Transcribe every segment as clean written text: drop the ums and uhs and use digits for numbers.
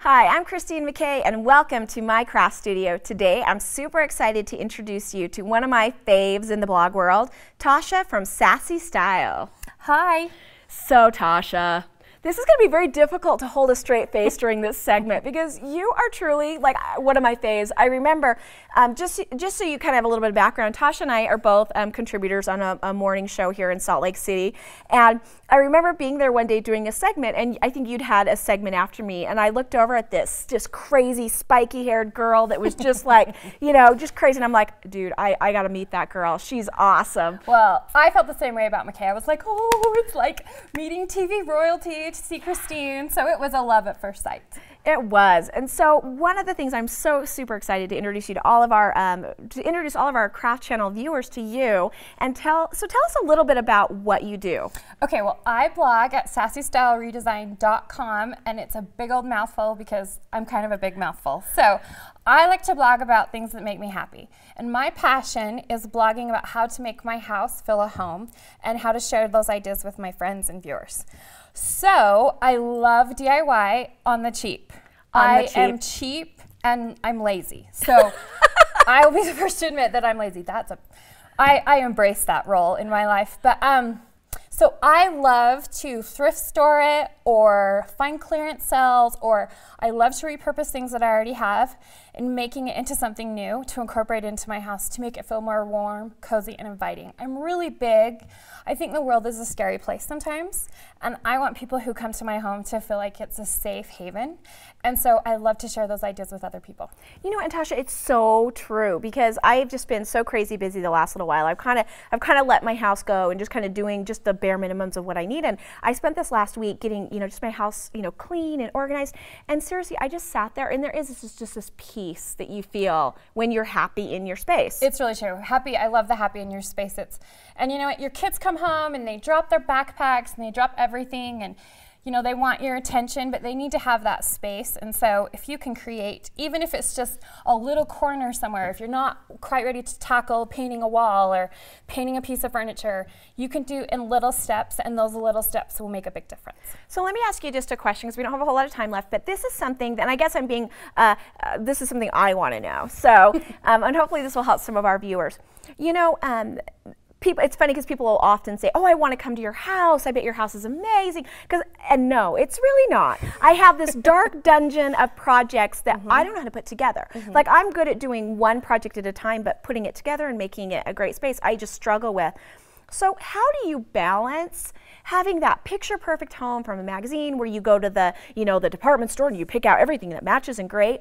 Hi, I'm Christine McKay and welcome to my craft studio. Today I'm super excited to introduce you to one of my faves in the blog world, Tausha from Sassy Style. Hi. So Tausha, this is going to be very difficult to hold a straight face during this segment because you are truly like one of my faves. I remember, just so you kind of have a little bit of background, Tausha and I are both contributors on a morning show here in Salt Lake City. And I remember being there one day doing a segment, and I think you'd had a segment after me, and I looked over at this just crazy spiky-haired girl that was just like, you know, just crazy, and I'm like, dude, I got to meet that girl. She's awesome. Well, I felt the same way about McKay. I was like, oh, it's like meeting TV royalty to see Christine, so it was a love at first sight. It was, and so one of the things I'm so super excited to introduce you to all of our Craft Channel viewers to you, and tell us a little bit about what you do. Okay, well, I blog at sassystyleredesign.com, and it's a big old mouthful because I'm kind of a big mouthful. So I like to blog about things that make me happy, and my passion is blogging about how to make my house feel a home and how to share those ideas with my friends and viewers. So I love DIY on the cheap. I am cheap and I'm lazy. So I will be the first to admit that I'm lazy. I embrace that role in my life. But so I love to thrift store it or find clearance sales, or I love to repurpose things that I already have and making it into something new to incorporate into my house to make it feel more warm, cozy, and inviting. I'm really big. I think the world is a scary place sometimes, and I want people who come to my home to feel like it's a safe haven. And so I love to share those ideas with other people. You know, and Tausha, it's so true because I've just been so crazy busy the last little while. I've kind of let my house go and just kind of doing just the bare minimums of what I need. And I spent this last week getting, you know, just my house, you know, clean and organized. And seriously, I just sat there, and there is just this peace that you feel when you're happy in your space. It's really true. Happy, I love the happy in your space. And you know what, your kids come home and they drop their backpacks and they drop everything, and you know, they want your attention, but they need to have that space. And so if you can create, even if it's just a little corner somewhere, if you're not quite ready to tackle painting a wall or painting a piece of furniture, you can do in little steps, and those little steps will make a big difference. So let me ask you just a question, because we don't have a whole lot of time left, but this is something that, and I guess I'm being, this is something I want to know. So, and hopefully this will help some of our viewers. You know, it's funny because people will often say, oh, I want to come to your house. I bet your house is amazing. And no, it's really not. I have this dark dungeon of projects that I don't know how to put together. Like, I'm good at doing one project at a time, but putting it together and making it a great space, I just struggle with. So how do you balance having that picture perfect home from a magazine where you go to the, you know, the department store and you pick out everything that matches and great,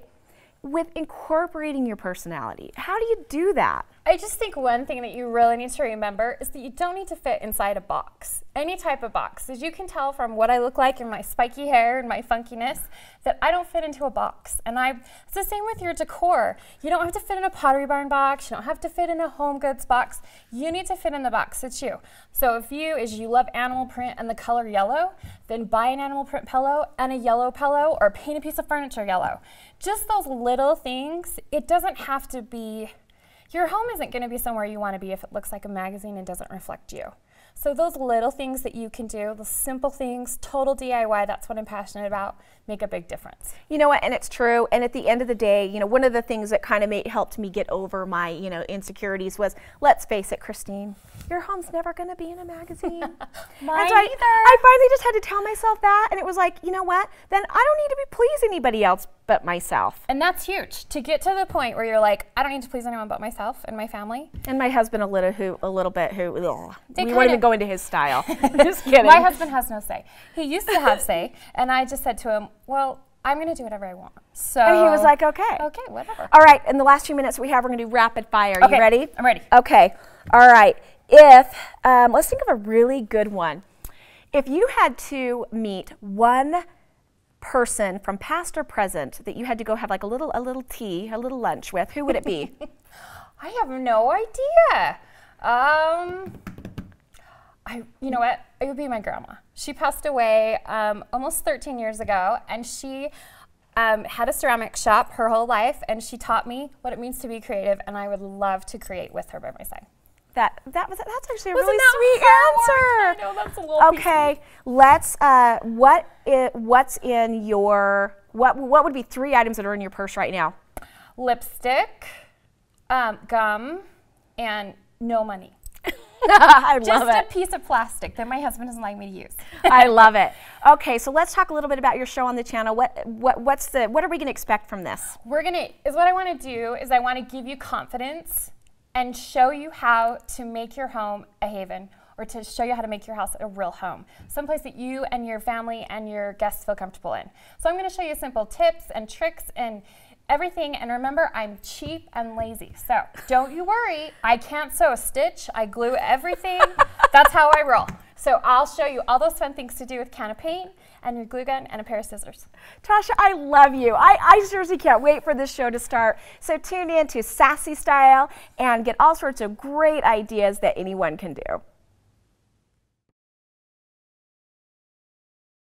with incorporating your personality? How do you do that? I just think one thing that you really need to remember is that you don't need to fit inside a box, any type of box. As you can tell from what I look like in my spiky hair and my funkiness, that I don't fit into a box. And it's the same with your decor. You don't have to fit in a Pottery Barn box. You don't have to fit in a Home Goods box. You need to fit in the box that's you. So if you love animal print and the color yellow, then buy an animal print pillow and a yellow pillow, or paint a piece of furniture yellow. Just those little things. It doesn't have to be. Your home isn't going to be somewhere you want to be if it looks like a magazine and doesn't reflect you. So those little things that you can do, the simple things, total DIY, that's what I'm passionate about, make a big difference. You know what, and it's true, and at the end of the day, you know, one of the things that kind of helped me get over my, you know, insecurities was, let's face it, Christine, your home's never going to be in a magazine. Mine so either. I finally just had to tell myself that, and it was like, you know what, then I don't need to please anybody else but myself. And that's huge, to get to the point where you're like, I don't need to please anyone but myself and my family. And my husband a little bit who we won't even go into his style. Just kidding. My husband has no say. He used to have say, and I just said to him, well, I'm going to do whatever I want. So, and he was like, okay. Okay, whatever. All right, in the last few minutes we have, we're going to do rapid fire. Are you ready? I'm ready. Okay. All right. Let's think of a really good one. If you had to meet one person from past or present that you had to go have like a little lunch with, who would it be? I have no idea. You know what? It would be my grandma. She passed away almost 13 years ago, and she had a ceramic shop her whole life, and she taught me what it means to be creative, and I would love to create with her by my side. That's actually a really sweet answer. I know, that's a little okay, let's what's in your what would be 3 items that are in your purse right now? Lipstick, gum, and no money. I love it. Just a piece of plastic that my husband doesn't like me to use. I love it. Okay, so let's talk a little bit about your show on the channel. What are we going to expect from this? What I want to do is I want to give you confidence and show you how to make your home a haven, or to show you how to make your house a real home, someplace that you and your family and your guests feel comfortable in. So I'm going to show you simple tips and tricks and everything, and remember, I'm cheap and lazy, so don't you worry. I can't sew a stitch. I glue everything. That's how I roll. So I'll show you all those fun things to do with a can of paint and your glue gun and a pair of scissors. Tausha, I love you. I seriously can't wait for this show to start. So tune in to Sassy Style and get all sorts of great ideas that anyone can do.